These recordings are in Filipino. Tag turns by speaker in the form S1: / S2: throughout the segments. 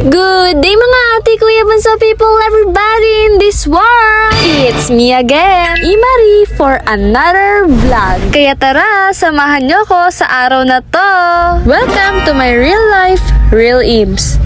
S1: Good day mga ate, kuya, bansa people, everybody in this world! It's me again, Imari, for another vlog. Kaya tara, samahan nyo ko sa araw na to. Welcome to my real life, Real Ims.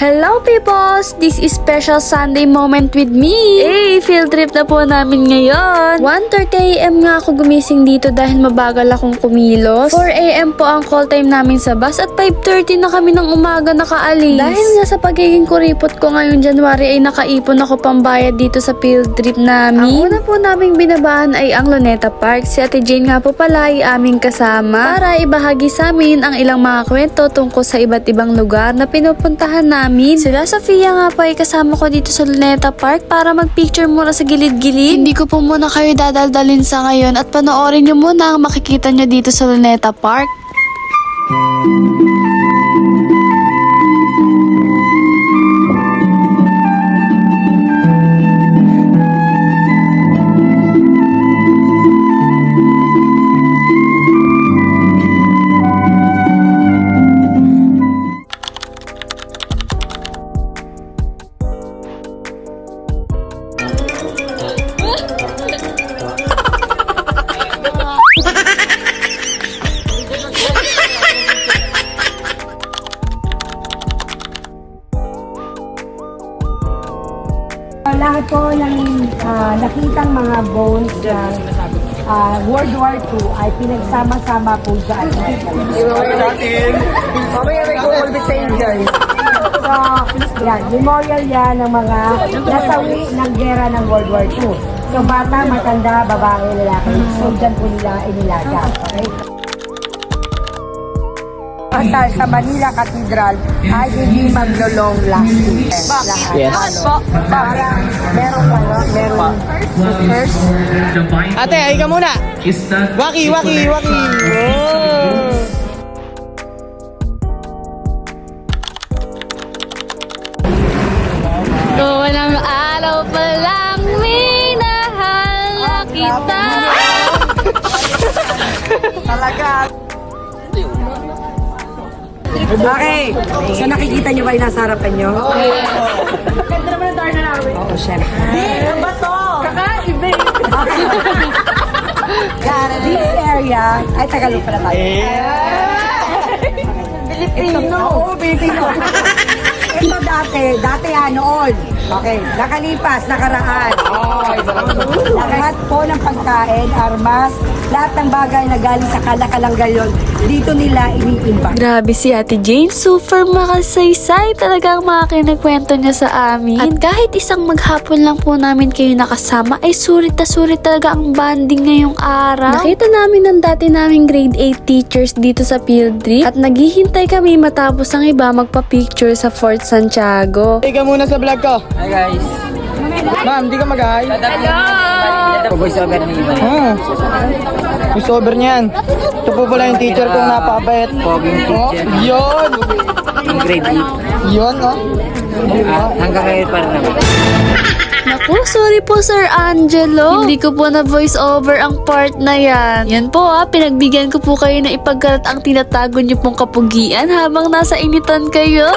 S1: Hello peoples! This is special Sunday moment with me. Hey, field trip na po namin ngayon. 1:30 AM nga ako gumising dito dahil mabagal akong kumilos. 4 AM po ang call time namin sa bus at 5:30 na kami ng umaga nakaalis. Dahil nga sa pagiging kuripot ko ngayong January ay nakaipon ako pambayad dito sa field trip namin. Ang una po naming binabaan ay ang Luneta Park. Si Ate Jane nga po pala ay aming kasama para ibahagi sa amin ang ilang mga kwento tungkol sa iba't ibang lugar na pinupuntahan namin. Sila Sofia nga po ay kasama ko dito sa Luneta Park para magpicture muna sa gilid-gilid. Hindi ko po muna kayo dadaldalin sa ngayon at panoorin nyo muna ang makikita nyo dito sa Luneta Park.
S2: Lahat po ng nakitang mga bones ng World War II ay pinagsama-sama po dyan. Mamaya may kumulbit sa inyo. So, yan, memorial yan ng mga nasawi ng gera ng World War II. So, bata, matanda, babae, lalaki. So, dyan po nila inilaga. Okay? At sa Manila Cathedral ay hindi maglo-long lasting.
S3: Yes.
S2: Para meron first.
S3: Ate, ay ka muna. Waki. Oh.
S1: Kung ng araw pa lang minahal na kita.
S2: Talaga. Okay. So nakikita nyo ba yung nasa harapan nyo? Ganda naman ang darna namin. Oo, syempre. Ano ba to? Kakaiba. This area, ay Tagalog pala tayo. Filipino. Oo, Filipino. Ito dati noon. Okay, nakalipas, nakaraan. Lahat po ng pagkain, armas, lahat ng bagay na galing sa Kalakalangayon, dito nila iniimbak.
S1: Grabe si Ate Jane, super makasaysay talaga ang mga kinikwento niya sa amin. At kahit isang maghapon lang po namin kayo nakasama, ay surit na surit talaga ang bonding ngayong araw. Nakita namin ng dati naming grade 8 teachers dito sa field trip at naghihintay kami matapos ang iba magpa-picture sa Fort Santiago.
S3: Ay ka muna sa vlog ko.
S4: Hi guys.
S3: Ma'am, di ka mag-hi.
S4: Hello. Voice over ni Ivan.
S3: Gusto over niyan. Ito po pala yung teacher kong napakabait.
S4: Poging
S3: Oh,
S4: teacher.
S3: yun.
S4: Yung grade 8.
S3: Yun, oh.
S4: Hanggang ngayon pa rin naman.
S1: Naku, sorry po Sir Angelo. Hindi ko po na voice over ang part na yan. Yan po pinagbigyan ko po kayo na ipagkalat ang tinatago niyo pong kapugian habang nasa initan kayo.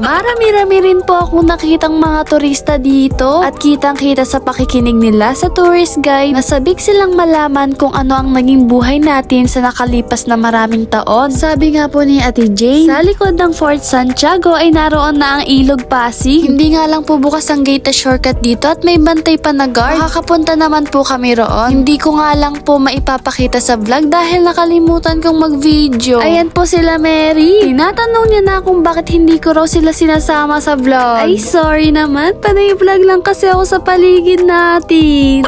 S1: Marami-rami rin po akong nakitang mga turista dito at kitang-kita sa pakikinig nila sa tourist guide na sabik silang malaman kung ano ang naging buhay natin sa nakalipas na maraming taon. Sabi nga po ni Ate Jane, sa likod ng Fort Santiago ay naroon na ang Ilog Pasig. Hindi nga lang po bukas ang gate na shortcut dito at may bantay pa na guard. Makakapunta naman po kami roon. Hindi ko nga lang po maipapakita sa vlog dahil nakalimutan kong mag-video. Ayan po sila Mary. Tinatanong niya na kung bakit hindi ko raw sila sinasama sa vlog. Ay, sorry naman. Panay vlog lang kasi ako sa paligid natin.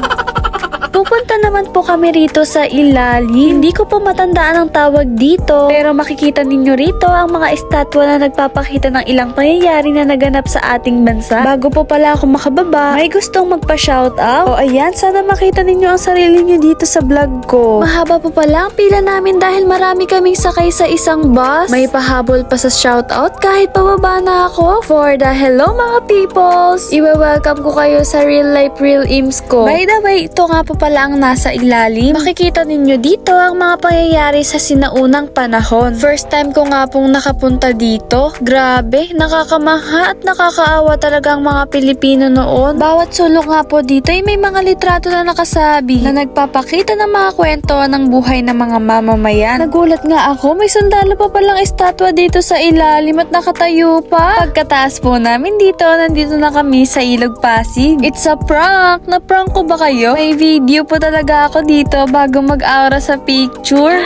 S1: Pupunta naman po kami rito sa ilalim. Hindi ko po matandaan ang tawag dito. Pero makikita ninyo rito ang mga estatwa na nagpapakita ng ilang pangyayari na naganap sa ating bansa. Bago po pala ako makababa, may gustong magpa-shoutout. O ayan, sana makita ninyo ang sarili nyo dito sa vlog ko. Mahaba po pala ang pila namin dahil marami kaming sakay sa isang bus. May pahabol pa sa shoutout kahit pababa na ako. For the hello mga peoples, iwe-welcome ko kayo sa real life real ims ko. By the way, ito nga po pala ang nasa ilalim. Makikita ninyo dito ang mga pangyayari sa sinaunang panahon. First time ko nga pong nakapunta dito. Grabe, nakakamaha at nakakaawa talaga ang mga Pilipino noon. Bawat sulok nga po dito ay may mga litrato na nakasabi na nagpapakita ng mga kwento ng buhay ng mga mamamayan. Nagulat nga ako, may sundalo pa palang estatwa dito sa ilalim at nakatayo pa. Pagkataas po namin dito, nandito na kami sa Ilog Pasig. It's a prank! Na-prank ko ba kayo? May video po talaga ako dito bago mag-aura sa picture.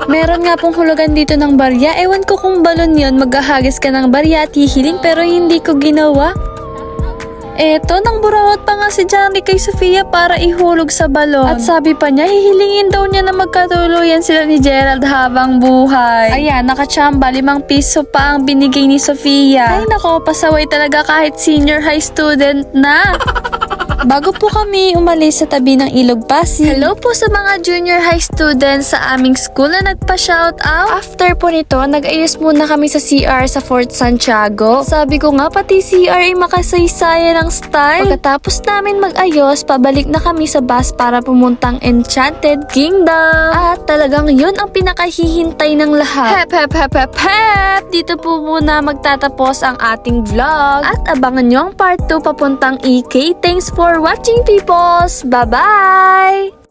S1: Meron nga pong hulugan dito ng barya. Ewan ko kung balon yun, maghahagis ka ng barya at hihiling pero hindi ko ginawa. Eto, nang burawat pa nga si Johnny kay Sofia para ihulog sa balon. At sabi pa niya, hihilingin daw niya na magkatuluyan sila ni Gerald habang buhay. Ayan, nakachamba, 5 piso pa ang binigay ni Sofia. Ay nako, pasaway talaga kahit senior high student na. Bago po kami umalis sa tabi ng Ilog Pasig. Hello po sa mga junior high students sa aming school na nagpa-shoutout. After po nito, nag-ayos muna kami sa CR sa Fort Santiago. Sabi ko nga, pati CR ay makasaysaya ng style. Pagkatapos namin mag-ayos, pabalik na kami sa bus para pumuntang Enchanted Kingdom. At talagang yun ang pinakahihintay ng lahat. Hep, hep, hep, hep, hep! Dito po muna magtatapos ang ating vlog. At abangan nyo ang part 2 papuntang EK. Thanks for watching, peoples! Bye-bye!